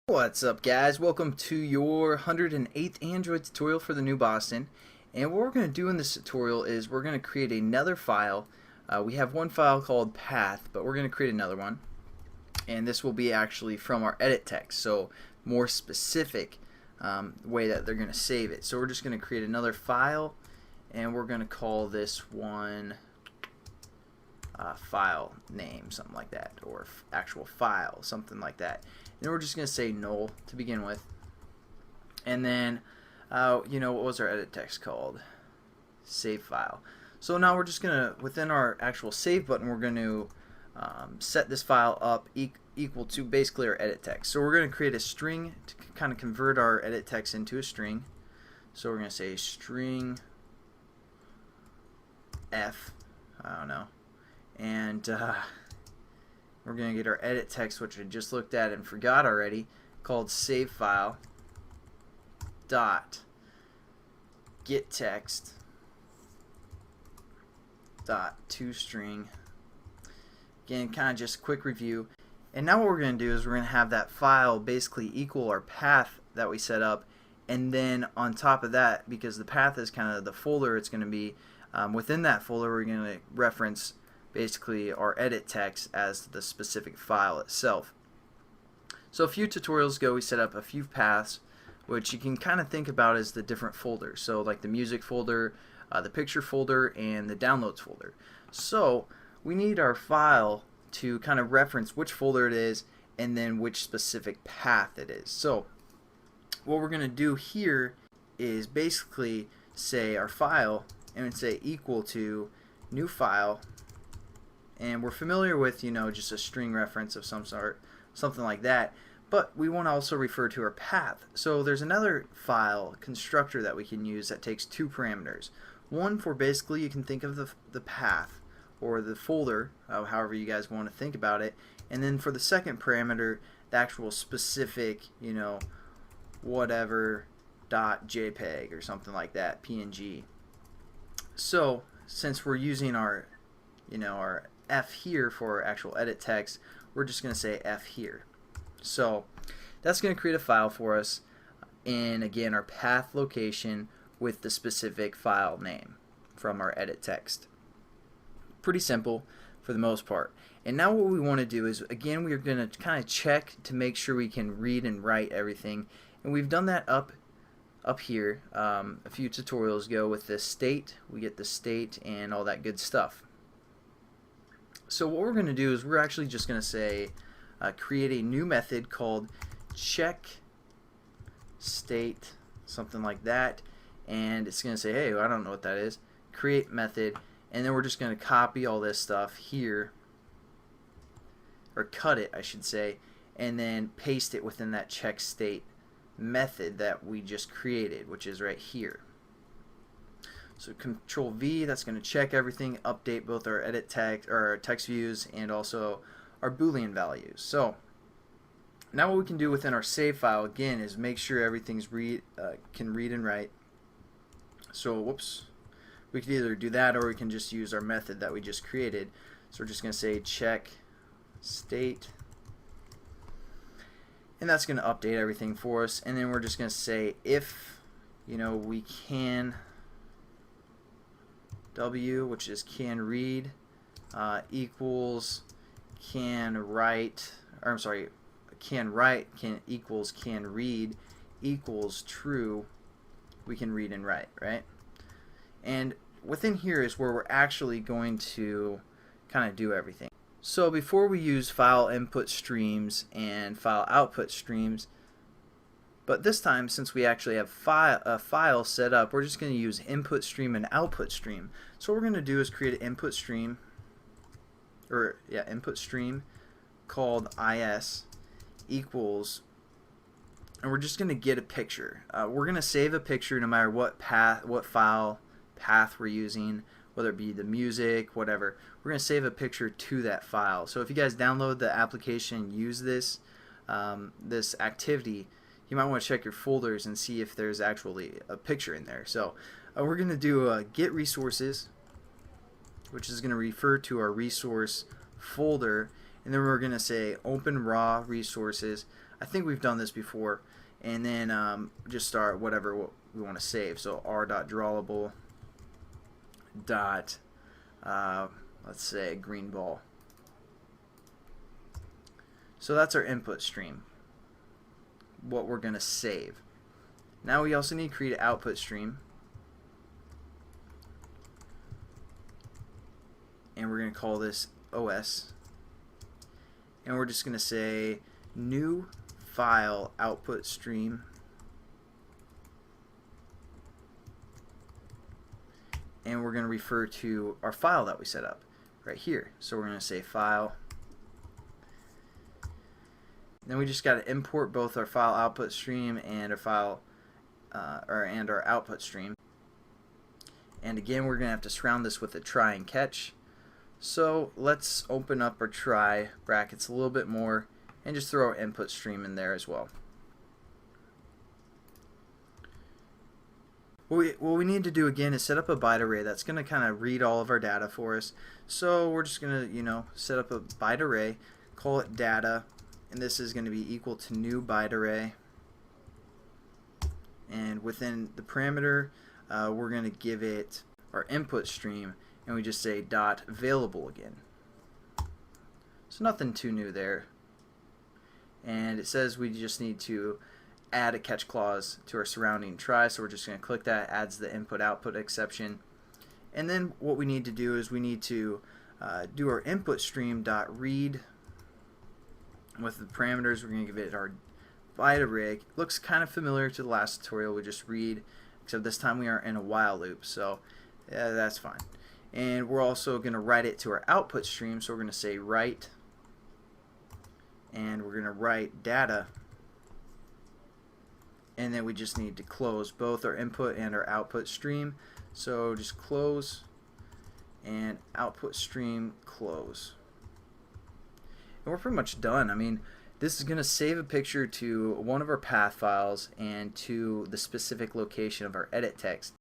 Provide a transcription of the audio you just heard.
What's up, guys? Welcome to your 108th Android tutorial for the new Boston. And what we're going to do in this tutorial is we're going to create another file. We have one file called path, but we're going to create another one. And this will be actually from our edit text, so more specific way that they're going to save it. So we're just going to create another file, and we're going to call this one file name, something like that, or actual file, something like that. And we're just going to say null to begin with. And then, what was our edit text called? Save file. So now we're just going to, within our actual save button, we're going to set this file up equal to basically our edit text. So we're going to create a string to kind of convert our edit text into a string. So we're going to say string F, I don't know, and we're going to get our edit text, which I just looked at and forgot already, called save file dot get text dot toString. Again, kind of just a quick review. And now what we're going to do is we're going to have that file basically equal our path that we set up, and then on top of that, because the path is kind of the folder it's going to be, within that folder we're going to reference basically our edit text as the specific file itself. So a few tutorials ago we set up a few paths, which you can kind of think about as the different folders. So like the music folder, the picture folder, and the downloads folder. So we need our file to kind of reference which folder it is and then which specific path it is. So what we're going to do here is basically say our file and say equal to new file, and we're familiar with just a string reference of some sort, something like that, but we want to also refer to our path. So there's another file constructor that we can use that takes two parameters. One for basically, you can think of the path or the folder, however you guys want to think about it, and then for the second parameter, the actual specific whatever .jpeg or something like that, PNG. So since we're using our our F here for our actual edit text, we're just going to say F here. So that's going to create a file for us in, again, our path location with the specific file name from our edit text. Pretty simple for the most part. And now what we want to do is, again, we're going to kind of check to make sure we can read and write everything. And we've done that up here a few tutorials ago with the state. We get the state and all that good stuff. So what we're going to do is we're actually just going to say create a new method called check state, something like that, and it's going to say, hey, I don't know what that is, create method, and then we're just going to copy all this stuff here, or cut it I should say, and then paste it within that check state method that we just created, which is right here. So Control V, that's going to check everything, update both our edit text or our text views and also our Boolean values. So now what we can do within our save file again is make sure everything's can read and write. So whoops, we could either do that or we can just use our method that we just created. So we're just going to say check state, and that's going to update everything for us. And then we're just going to say if we can W, which is can read, equals can write, or I'm sorry, can write can equals can read equals true, we can read and write, right? And within here is where we're actually going to kind of do everything. So before we use file input streams and file output streams, but this time, since we actually have a file set up, we're just going to use InputStream and OutputStream. So what we're going to do is create an InputStream, InputStream called is equals, and we're just going to get a picture. We're going to save a picture no matter what file path we're using, whether it be the music, whatever. We're going to save a picture to that file. So if you guys download the application and use this activity, you might want to check your folders and see if there's actually a picture in there. So we're going to do get resources, which is going to refer to our resource folder, and then we're going to say open raw resources. I think we've done this before, and then just start whatever we want to save. So r.drawable dot let's say green ball. So that's our input stream, what we're going to save. Now we also need to create an output stream, and we're going to call this OS, and we're just going to say new file output stream, and we're going to refer to our file that we set up right here. So we're going to say file. Then we just got to import both our file output stream and our file and our output stream. And again, we're going to have to surround this with a try and catch. So let's open up our try brackets a little bit more and just throw our input stream in there as well. What we need to do again is set up a byte array that's going to kind of read all of our data for us. So we're just going to set up a byte array, call it data, and this is going to be equal to new byte array. And within the parameter, we're going to give it our input stream, and we just say dot available again. So nothing too new there. And it says we just need to add a catch clause to our surrounding try, so we're just going to click that, adds the input output exception. And then what we need to do is we need to do our input stream dot read. With the parameters, we're going to give it our byte array. Looks kind of familiar to the last tutorial. We just read, except this time we are in a while loop, so that's fine. And we're also going to write it to our output stream, so we're going to say write, and we're going to write data, and then we just need to close both our input and our output stream. So just close and output stream close. And we're pretty much done. I mean, this is going to save a picture to one of our path files and to the specific location of our edit text.